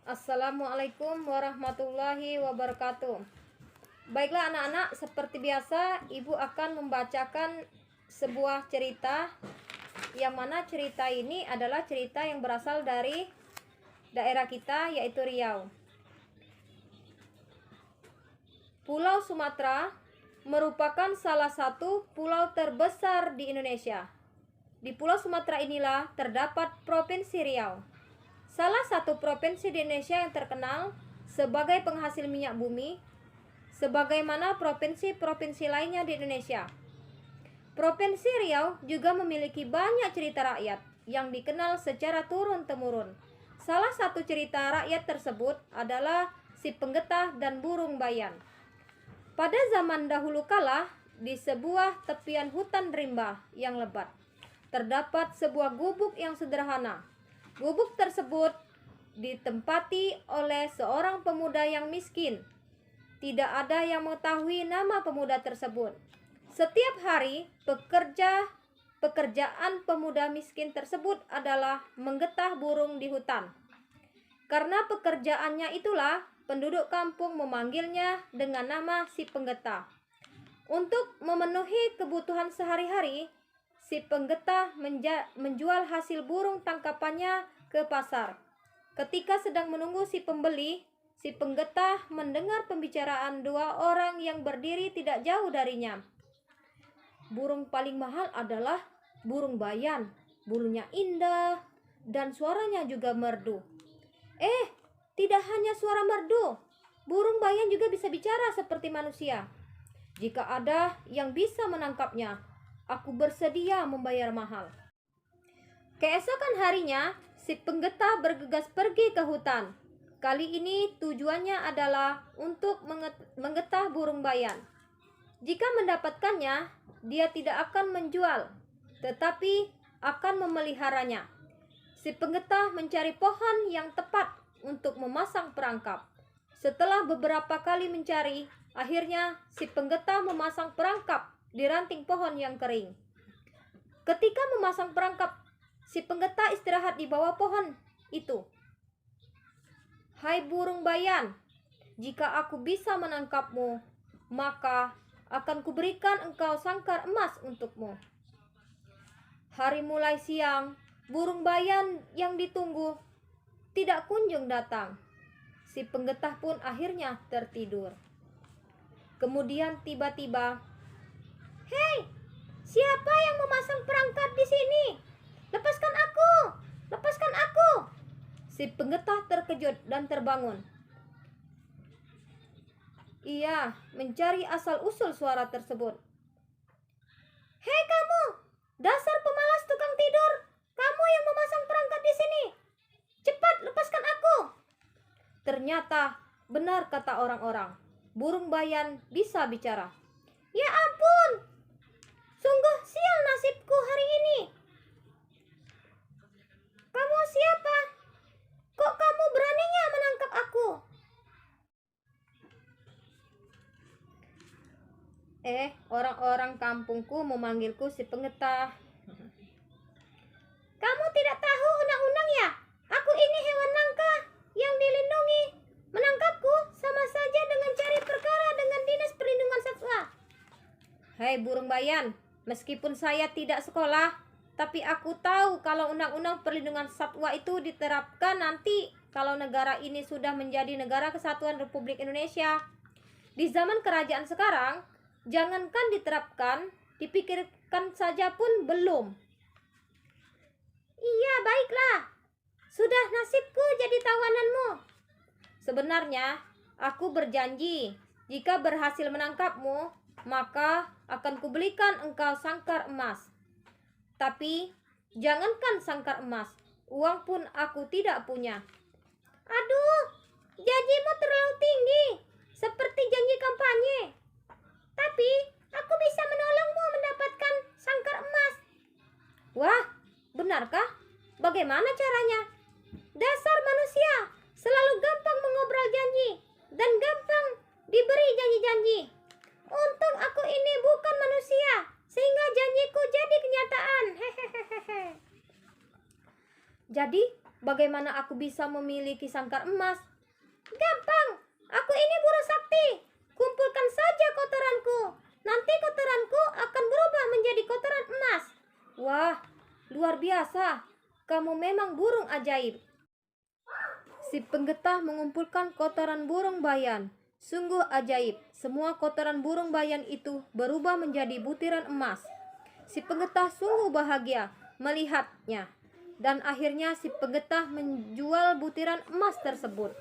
Assalamualaikum warahmatullahi wabarakatuh. Baiklah anak-anak, seperti biasa Ibu akan membacakan sebuah cerita, yang mana cerita ini adalah cerita yang berasal dari daerah kita, yaitu Riau. Pulau Sumatera merupakan salah satu pulau terbesar di Indonesia. Di Pulau Sumatera inilah terdapat Provinsi Riau, salah satu provinsi di Indonesia yang terkenal sebagai penghasil minyak bumi, sebagaimana provinsi-provinsi lainnya di Indonesia. Provinsi Riau juga memiliki banyak cerita rakyat yang dikenal secara turun-temurun. Salah satu cerita rakyat tersebut adalah Si Penggetah dan Burung Bayan. Pada zaman dahulu kala, di sebuah tepian hutan rimba yang lebat, terdapat sebuah gubuk yang sederhana. Gubuk tersebut ditempati oleh seorang pemuda yang miskin. Tidak ada yang mengetahui nama pemuda tersebut. Setiap hari, pekerjaan pemuda miskin tersebut adalah menggetah burung di hutan. Karena pekerjaannya itulah, penduduk kampung memanggilnya dengan nama Si Penggetah. Untuk memenuhi kebutuhan sehari-hari, Si Penggetah menjual hasil burung tangkapannya ke pasar. Ketika sedang menunggu si pembeli, Si Penggetah mendengar pembicaraan dua orang yang berdiri tidak jauh darinya. Burung paling mahal adalah burung bayan. Bulunya indah dan suaranya juga merdu. Tidak hanya suara merdu, burung bayan juga bisa bicara seperti manusia. Jika ada yang bisa menangkapnya, aku bersedia membayar mahal. Keesokan harinya, Si Penggetah bergegas pergi ke hutan. Kali ini tujuannya adalah untuk menggetah burung bayan. Jika mendapatkannya, dia tidak akan menjual, tetapi akan memeliharanya. Si Penggetah mencari pohon yang tepat untuk memasang perangkap. Setelah beberapa kali mencari, akhirnya Si Penggetah memasang perangkap di ranting pohon yang kering. Ketika memasang perangkap, Si Penggetah istirahat di bawah pohon itu. Hai burung bayan, jika aku bisa menangkapmu, maka akan kuberikan engkau sangkar emas untukmu. Hari mulai siang, burung bayan yang ditunggu tidak kunjung datang. Si Penggetah pun akhirnya tertidur. Kemudian tiba-tiba, "Hei, siapa yang memasang perangkap di sini? Lepaskan aku! Lepaskan aku!" Si Penggetah terkejut dan terbangun. Ia mencari asal-usul suara tersebut. "Hei kamu, dasar pemalas tukang tidur! Kamu yang memasang perangkap di sini! Cepat lepaskan aku!" Ternyata benar kata orang-orang, burung bayan bisa bicara. "Ya ampun, sungguh sial nasibku hari ini. Kamu siapa? Kok kamu beraninya menangkap aku?" Orang-orang kampungku memanggilku Si Penggetah. "Kamu tidak tahu undang-undang ya? Aku ini hewan langka yang dilindungi. Menangkapku sama saja dengan cari perkara dengan Dinas Perlindungan Satwa." "Hai burung bayan, meskipun saya tidak sekolah, tapi aku tahu kalau undang-undang perlindungan satwa itu diterapkan nanti kalau negara ini sudah menjadi negara kesatuan Republik Indonesia. Di zaman kerajaan sekarang, jangankan diterapkan, dipikirkan saja pun belum." "Iya, baiklah. Sudah nasibku jadi tawananmu." "Sebenarnya, aku berjanji, jika berhasil menangkapmu, maka akan kuberikan engkau sangkar emas. Tapi, jangankan sangkar emas, uang pun aku tidak punya." "Aduh, janjimu terlalu tinggi, seperti janji kampanye. Tapi, aku bisa menolongmu mendapatkan sangkar emas." "Wah, benarkah? Bagaimana caranya?" "Dasar manusia, selalu gampang mengobrol janji dan gampang diberi janji-janji. Untung aku ini bukan manusia, sehingga janjiku jadi kenyataan. Hehehe." "Jadi, Bagaimana aku bisa memiliki sangkar emas? Gampang, aku ini Buru Sakti. Kumpulkan saja kotoranku. Nanti kotoranku akan berubah menjadi kotoran emas. Wah, luar biasa. Kamu memang burung ajaib. Si Penggetah mengumpulkan kotoran burung bayan. Sungguh ajaib. Semua kotoran burung bayan itu berubah menjadi butiran emas. Si Penggetah sungguh bahagia melihatnya. Dan akhirnya si Penggetah menjual butiran emas tersebut.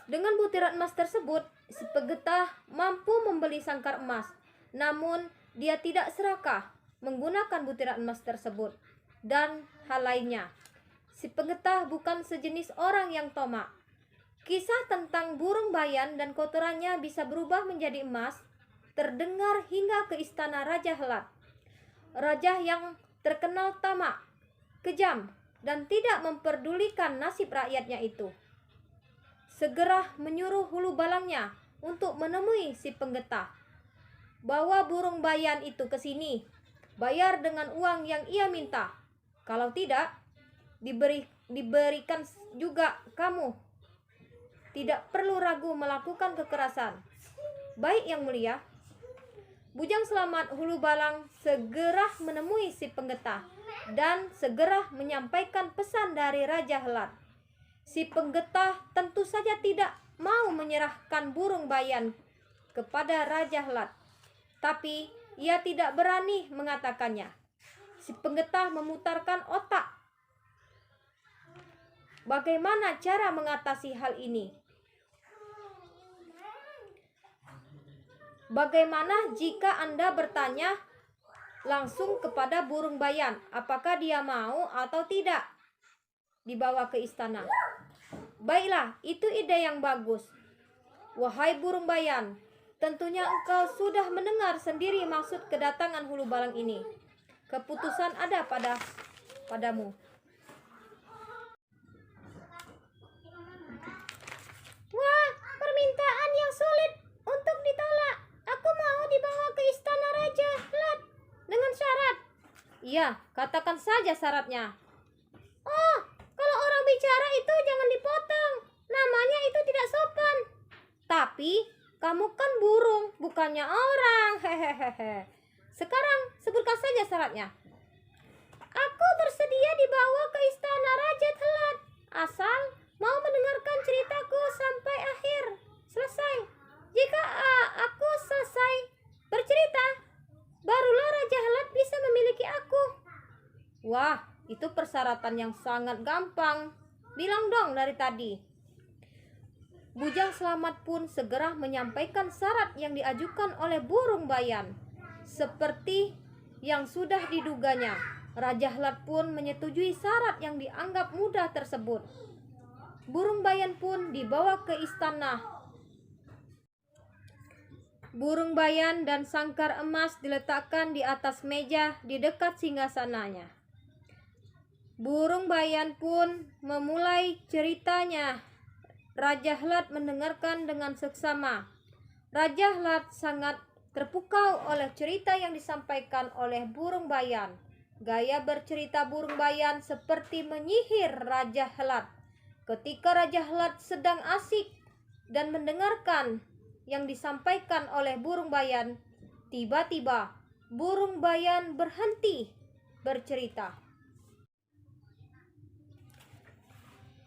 Dengan butiran emas tersebut, si Penggetah mampu membeli sangkar emas. Namun, dia tidak serakah menggunakan butiran emas tersebut dan hal lainnya. Si Penggetah bukan sejenis orang yang tomak. Kisah tentang burung bayan dan kotorannya bisa berubah menjadi emas terdengar hingga ke istana Raja Helat. Raja yang terkenal tamak, kejam, dan tidak memperdulikan nasib rakyatnya itu segera menyuruh hulu balangnya untuk menemui si Penggetah. Bawa burung bayan itu ke sini. Bayar dengan uang yang ia minta. Kalau tidak, diberikan juga kamu. Tidak perlu ragu melakukan kekerasan. Baik yang mulia. Bujang Selamat hulu balang segera menemui si Penggetah dan segera menyampaikan pesan dari Raja Helat. Si Penggetah tentu saja tidak mau menyerahkan burung bayan kepada Raja Helat, tapi ia tidak berani mengatakannya. Si Penggetah memutarkan otak. Bagaimana cara mengatasi hal ini? Bagaimana jika Anda bertanya langsung kepada burung bayan, apakah dia mau atau tidak dibawa ke istana? Baiklah, itu ide yang bagus. Wahai burung bayan, tentunya engkau sudah mendengar sendiri maksud kedatangan hulu balang ini. Keputusan ada padamu. Wah, permintaan yang sulit untuk ditolak. Aku mau dibawa ke istana Raja Helat dengan syarat. Iya, katakan saja syaratnya. Oh, kalau orang bicara itu jangan dipotong. Namanya itu tidak sopan. Tapi kamu kan burung, bukannya orang. Hehehe. Sekarang sebutkan saja syaratnya. Aku bersedia dibawa ke istana Raja Helat, asal mau mendengarkan ceritaku sampai akhir selesai. Jika aku selesai bercerita, barulah Raja Helat bisa memiliki aku. Wah, itu persyaratan yang sangat gampang. Bilang dong dari tadi. Bujang Selamat pun segera menyampaikan syarat yang diajukan oleh burung bayan. Seperti yang sudah diduganya, Raja Helat pun menyetujui syarat yang dianggap mudah tersebut. Burung bayan pun dibawa ke istana. Burung bayan dan sangkar emas diletakkan di atas meja di dekat singgasananya. Burung bayan pun memulai ceritanya. Raja Helat mendengarkan dengan seksama. Raja Helat sangat terpukau oleh cerita yang disampaikan oleh burung bayan. Gaya bercerita burung bayan seperti menyihir Raja Helat. Ketika Raja Helat sedang asik dan mendengarkan yang disampaikan oleh burung bayan, tiba-tiba burung bayan berhenti bercerita.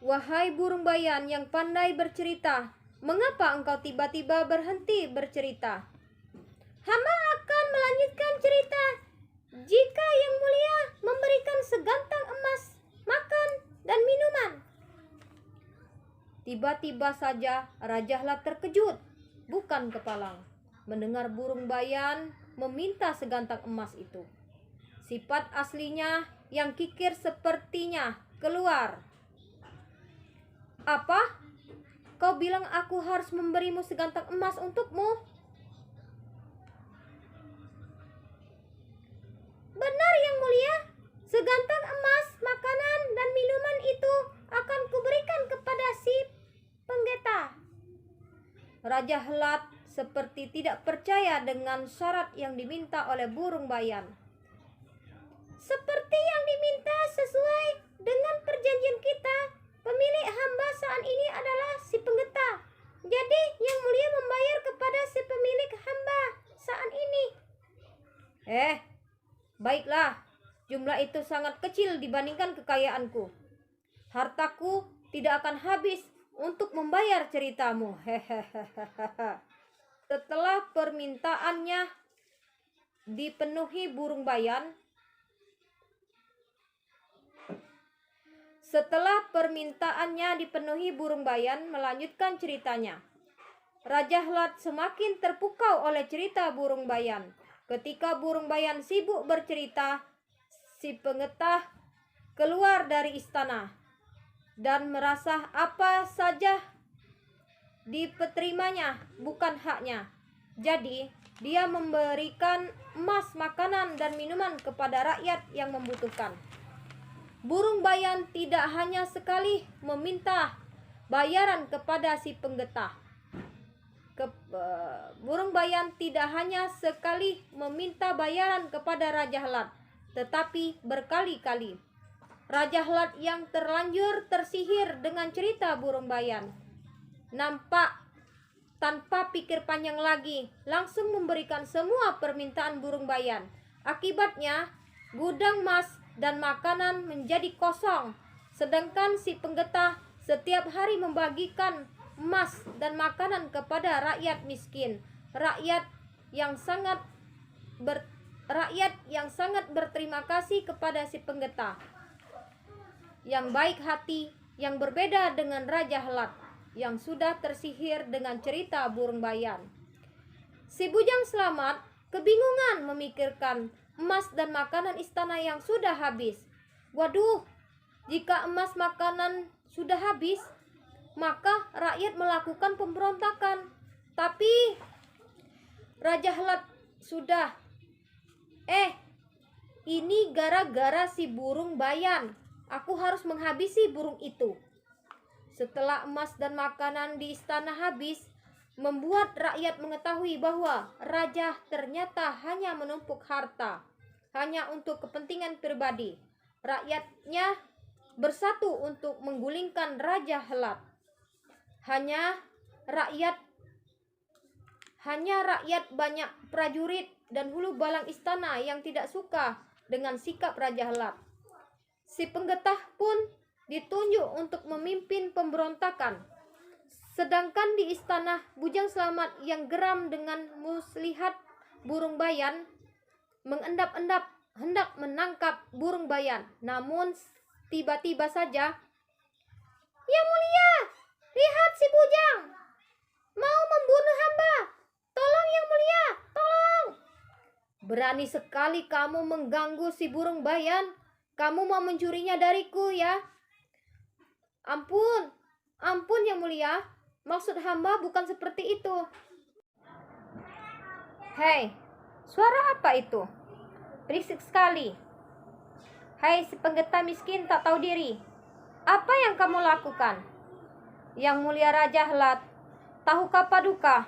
Wahai burung bayan yang pandai bercerita, mengapa engkau tiba-tiba berhenti bercerita? Hamba akan melanjutkan cerita jika Yang Mulia memberikan segantang emas, makan, dan minuman. Tiba-tiba saja Raja Helat terkejut, bukan kepalang, mendengar burung bayan meminta segantang emas itu. Sifat aslinya yang kikir sepertinya keluar. Apa? Kau bilang aku harus memberimu segantang emas untukmu? Benar Yang Mulia, segantang emas, makanan, dan minuman itu akan kuberikan kepada si Penggetah. Raja Helat seperti tidak percaya dengan syarat yang diminta oleh burung bayan. Seperti yang diminta sesuai dengan perjanjian kita, Baiklah, jumlah itu sangat kecil dibandingkan kekayaanku. Hartaku tidak akan habis untuk membayar ceritamu. Hehehe. Setelah permintaannya dipenuhi burung bayan, melanjutkan ceritanya. Raja Hlad semakin terpukau oleh cerita burung bayan. Ketika burung bayan sibuk bercerita, si pengetah keluar dari istana dan merasa apa saja diterimanya bukan haknya. Jadi, dia memberikan emas, makanan, dan minuman kepada rakyat yang membutuhkan. Burung bayan tidak hanya sekali meminta bayaran kepada si pengetah. Burung bayan tidak hanya sekali meminta bayaran kepada Raja Hlad, tetapi berkali-kali. Raja Hlad yang terlanjur tersihir dengan cerita burung bayan, nampak tanpa pikir panjang lagi, langsung memberikan semua permintaan burung bayan. Akibatnya, gudang emas dan makanan menjadi kosong, sedangkan si pengetah setiap hari membagikan emas dan makanan kepada rakyat miskin, rakyat yang sangat berterima kasih kepada si pengetah yang baik hati, yang berbeda dengan Raja Hlad yang sudah tersihir dengan cerita burung bayan. Si bujang selamat kebingungan memikirkan emas dan makanan istana yang sudah habis. Waduh, jika emas makanan sudah habis, maka rakyat melakukan pemberontakan. Tapi Raja Hlad sudah ini gara-gara si burung bayan. Aku harus menghabisi burung itu. Setelah emas dan makanan di istana habis, membuat rakyat mengetahui bahwa raja ternyata hanya menumpuk harta hanya untuk kepentingan pribadi. Rakyatnya bersatu untuk menggulingkan Raja Hlad. Hanya rakyat banyak prajurit dan hulu balang istana yang tidak suka dengan sikap Raja Hlad. Si pengetah pun ditunjuk untuk memimpin pemberontakan. Sedangkan di istana, bujang selamat yang geram dengan muslihat burung bayan mengendap-endap hendak menangkap burung bayan. Namun tiba-tiba saja, "Yang mulia, lihat si bujang mau membunuh hamba. Tolong yang mulia, tolong." "Berani sekali kamu mengganggu si burung bayan. Kamu mau mencurinya dariku ya?" Ampun yang mulia. Maksud hamba bukan seperti itu." "Hei, suara apa itu? Berisik sekali. Hai si penggeta miskin tak tahu diri. Apa yang kamu lakukan?" "Yang mulia Raja Hlad, tahukah Paduka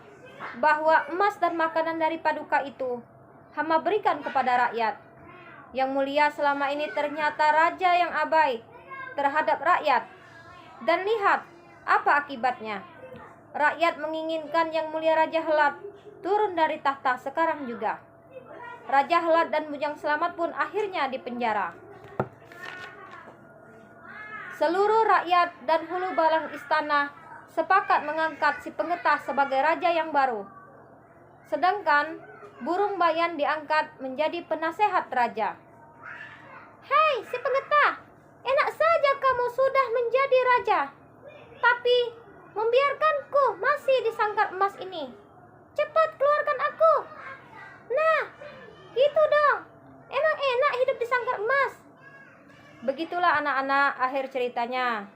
bahwa emas dan makanan dari Paduka itu hamba berikan kepada rakyat? Yang mulia selama ini ternyata raja yang abai terhadap rakyat. Dan lihat apa akibatnya. Rakyat menginginkan yang mulia Raja Hlad turun dari tahta sekarang juga." Raja Hlad dan bujang selamat pun akhirnya dipenjara. Seluruh rakyat dan hulu balang istana sepakat mengangkat si pengetah sebagai raja yang baru. Sedangkan burung bayan diangkat menjadi penasehat raja. "Hei si pengetah, enak saja kamu sudah menjadi raja, tapi membiarkanku masih di sangkar emas ini. Cepat keluarkan aku." "Nah, gitu dong. Emang enak hidup di sangkar emas." Begitulah anak-anak akhir ceritanya.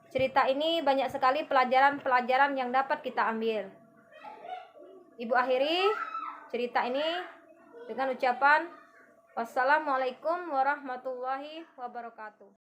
Cerita ini banyak sekali pelajaran-pelajaran yang dapat kita ambil. Ibu akhiri cerita ini dengan ucapan wassalamualaikum warahmatullahi wabarakatuh.